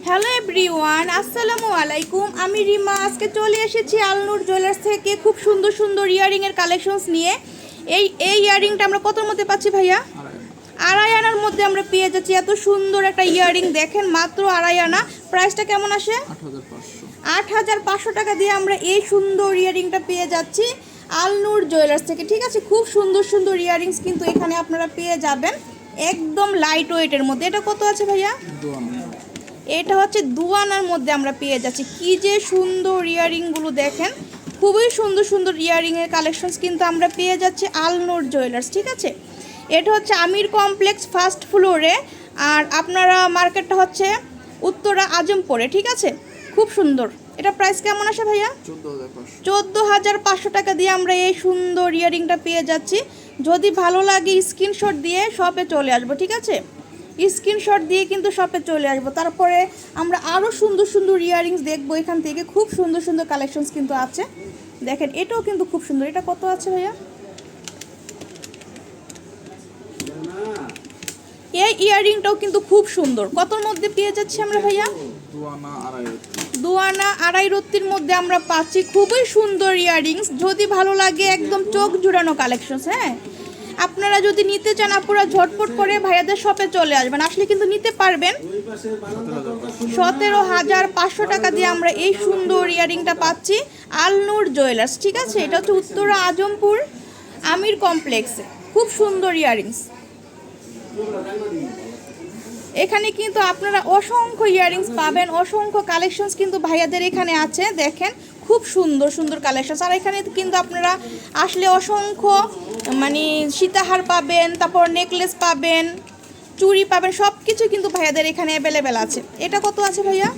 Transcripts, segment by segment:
Hello everyone, আসসালামু আলাইকুম। আমি রিমা। আজকে চলে এসেছি আলনুর জুয়েলার্স থেকে খুব সুন্দর সুন্দর ইয়ারিংয়ের কালেকশনস নিয়ে। এই ইয়ারিংটা আমরা কতর মধ্যে পাচ্ছি ভাইয়া? আড়াই আনার মধ্যে আমরা পেয়ে যাচ্ছি। এত সুন্দর একটা ইয়ারিং দেখেন, মাত্র আড়াই আনা। প্রাইসটা কেমন আসে? 8,500 টাকা দিয়ে আমরা এই সুন্দর ইয়ারিংটা পেয়ে যাচ্ছি আলনুর জুয়েলার্স থেকে। ঠিক আছে, খুব সুন্দর সুন্দর ইয়ারিংস কিন্তু এখানে আপনারা পেয়ে যাবেন একদম লাইট ওয়েটের মধ্যে। এটা কত আছে ভাইয়া? এটা হচ্ছে 2 আনার মধ্যে আমরা পেয়ে যাচ্ছি। কি যে সুন্দর ইয়ারিংগুলো দেখেন, খুবই সুন্দর সুন্দর ইয়ারিংয়ের কালেকশনস কিন্তু আমরা পেয়ে যাচ্ছি আলনুর জুয়েলার্স। ঠিক আছে, এটা হচ্ছে আমির কমপ্লেক্স ফার্স্ট ফ্লোরে, আর আপনারা মার্কেটটা হচ্ছে উত্তরা আজমপুরে। ঠিক আছে, খুব সুন্দর। এটা প্রাইস কেমন আসে ভাইয়া? 14,500 টাকা দিয়ে আমরা এই সুন্দর ইয়ারিংটা পেয়ে যাচ্ছি। যদি ভালো লাগে স্ক্রিনশট দিয়ে শপে চলে আসবো। ঠিক আছে, স্ক্রিনশট দিয়ে কিন্তু শপে চলে আসবো। তারপরে আমরা আরও সুন্দর সুন্দর ইয়ারিংস দেখবো এখান থেকে। খুব সুন্দর সুন্দর কালেকশনস কিন্তু আছে। দেখেন, এটাও কিন্তু খুব সুন্দর। এটা কত আছে ভাইয়া? এই ইয়ারিংটাও কিন্তু খুব সুন্দর। কতর মধ্যে পেয়ে যাচ্ছি আমরা ভাইয়া? 2 আনা আড়াই রত্তির মধ্যে আমরা পাচ্ছি খুবই সুন্দর ইয়ারিংস। যদি ভালো লাগে একদম চোখ জুড়ানো কালেকশনস। হ্যাঁ, আপনারা যদি নিতে চান আপুরা ঝটপট করে ভাইয়াদের শপে চলে আসবেন, আসলে কিন্তু নিতে পারবেন। 17,500 টাকা দিয়ে আমরা এই সুন্দর ইয়ারিংটা পাচ্ছি আলনুর জুয়েলার্স। ঠিক আছে, এটা হচ্ছে উত্তরা আজমপুর আমির কমপ্লেক্সে। খুব সুন্দর ইয়ারিংস। এখানে কিন্তু আপনারা অসংখ্য ইয়ারিংস পাবেন, অসংখ্য কালেকশনস কিন্তু ভাইয়াদের এখানে আছে। দেখেন, খুব সুন্দর সুন্দর কালেকশনস। আর এখানে কিন্তু আপনারা আসলে অসংখ্য সীতাহার পাবেন, তারপর নেকলেস পাবেন, চুড়ি পাবেন, সব কিছু কিন্তু ভাইয়াদের এখানে অ্যাভেলেবেল আছে। এটা কত আছে ভাইয়া?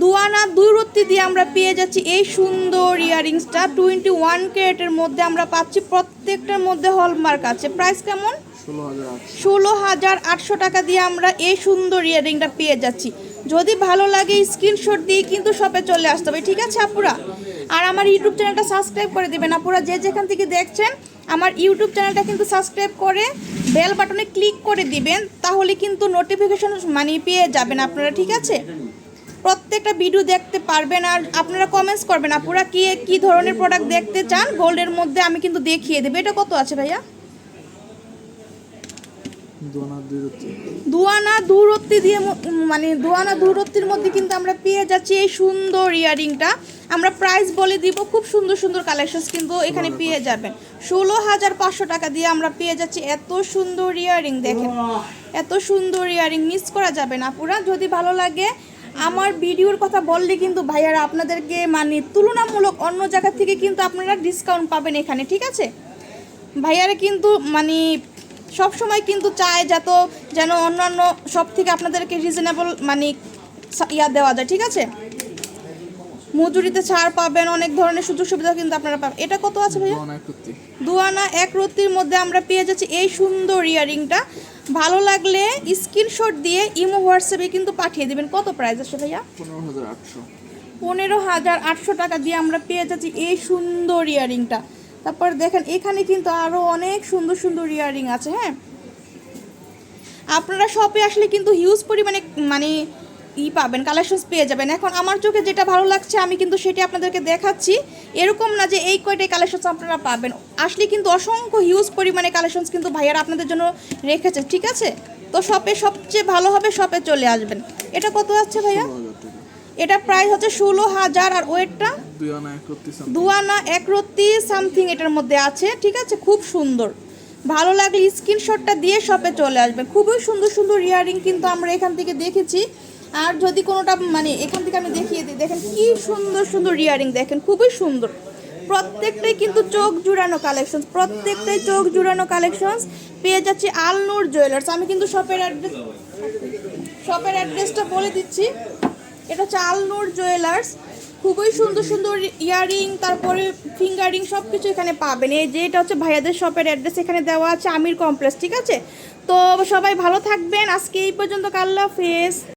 2 আনা 2 রত্তি দিয়ে আমরা পেয়ে যাচ্ছি এই সুন্দর ইয়ারিংসটা। 21 ক্যারেটের মধ্যে আমরা পাচ্ছি। প্রত্যেকটার মধ্যে হলমার্ক আছে। প্রাইস কেমন? 16,800 টাকা দিয়ে আমরা এই সুন্দর ইয়ারিংটা পেয়ে যাচ্ছি। যদি ভালো লাগে স্ক্রিনশট দিয়ে কিন্তু শপে চলে আসতে হবে। ঠিক আছে আপুরা, আর আমার ইউটিউব চ্যানেলটা সাবস্ক্রাইব করে দেবেন আপুরা। যে যেখান থেকে দেখছেন আমার ইউটিউব চ্যানেলটা কিন্তু সাবস্ক্রাইব করে বেল বাটনে ক্লিক করে দিবেন, তাহলে কিন্তু নোটিফিকেশন পেয়ে যাবেন আপনারা। ঠিক আছে, প্রত্যেকটা ভিডিও দেখতে পারবেন। আর আপনারা কমেন্টস করবেন আপুরা কি ধরনের প্রোডাক্ট দেখতে চান। গোল্ডের মধ্যে আমি কিন্তু দেখিয়ে দেবো। এটা কত আছে ভাইয়া? 2 আনা 2 রত্তি দিয়ে 2 আনা 2 রত্তির মধ্যে কিন্তু আমরা পেয়ে যাচ্ছি এই সুন্দর ইয়ারিংটা। আমরা প্রাইস বলে দিব। খুব সুন্দর সুন্দর কালেকশনস কিন্তু এখানে পেয়ে যাবেন। 16,500 টাকা দিয়ে আমরা পেয়ে যাচ্ছি এত সুন্দর ইয়ারিং। দেখেন, এত সুন্দর ইয়ারিং মিস করা যাবে না পুরা। যদি ভালো লাগে আমার ভিডিওর কথা বললে কিন্তু ভাইয়ারা আপনাদেরকে তুলনামূলক অন্য জায়গা থেকে কিন্তু আপনারা ডিসকাউন্ট পাবেন এখানে। ঠিক আছে, ভাইয়ারা কিন্তু সব সময় কিন্তু চায় যেন অন্যান্য সব থেকে আপনাদেরকে রিজনেবল দেওয়া যায়। ঠিক আছে, মজুরিতে ছাড় পাবেন, অনেক ধরনের সুযোগ সুবিধা কিন্তু আপনারা পাবেন। এটা কত আছে ভাইয়া? 2 আনা 1 রত্তির মধ্যে আমরা পেয়ে যাচ্ছি এই সুন্দর ইয়ারিংটা। ভালো লাগলে স্ক্রিনশট দিয়ে ইমো হোয়াটসঅ্যাপে কিন্তু পাঠিয়ে দেবেন। কত প্রাইস আছে ভাইয়া? 15,800 টাকা দিয়ে আমরা পেয়ে যাচ্ছি এই সুন্দর ইয়ারিংটা। তারপর দেখেন, এখানে কিন্তু আরও অনেক সুন্দর সুন্দর ইয়ারিং আছে। হ্যাঁ, আপনারা শপে আসলে কিন্তু হিউজ পরিমাণে পাবেন, কালেকশনস পেয়ে যাবেন। এখন আমার চোখে যেটা ভালো লাগছে আমি কিন্তু সেটা আপনাদেরকে দেখাচ্ছি। এরকম না যে এই কয়টাই কালেকশনস আপনারা পাবেন, আসলে কিন্তু অসংখ্য হিউজ পরিমাণে কালেকশনস কিন্তু ভাইয়ারা আপনাদের জন্য রেখেছে। ঠিক আছে, তো শপে সবচেয়ে ভালো হবে শপে চলে আসবেন। এটা কত আছে ভাইয়া? এটা প্রাইস হচ্ছে 16,000। আর ওয়েটটা 2 আনা 1 রত্তি সামথিং এটার মধ্যে আছে। ঠিক আছে, খুব সুন্দর। ভালো লাগলে স্ক্রিনশটটা দিয়ে শপে চলে আসবে। খুবই সুন্দর সুন্দর ইয়ারিং কিন্তু আমরা এখান থেকে দেখেছি। আর যদি কোনোটা এখান থেকে আমি দেখিয়ে দিই, দেখেন কি সুন্দর সুন্দর ইয়ারিং। দেখেন, খুবই সুন্দর। প্রত্যেকটাই কিন্তু চোখ জুড়ানো কালেকশনস, প্রত্যেকটাই চোখ জুড়ানো কালেকশনস পেয়ে যাচ্ছি আলনুর জুয়েলার্স। আমি কিন্তু শপের অ্যাড্রেসটা বলে দিচ্ছি। এটা হচ্ছে আলনুর জুয়েলার্স। খুবই সুন্দর সুন্দর ইয়ারিং, তারপরে ফিঙ্গারিং সব কিছু এখানে পাবেন। এই যে এটা হচ্ছে ভাইয়াদের শপের অ্যাড্রেস এখানে দেওয়া আছে, আমির কমপ্লেক্স। ঠিক আছে, তো সবাই ভালো থাকবেন। আজকে এই পর্যন্ত। আল্লাহ হাফেজ।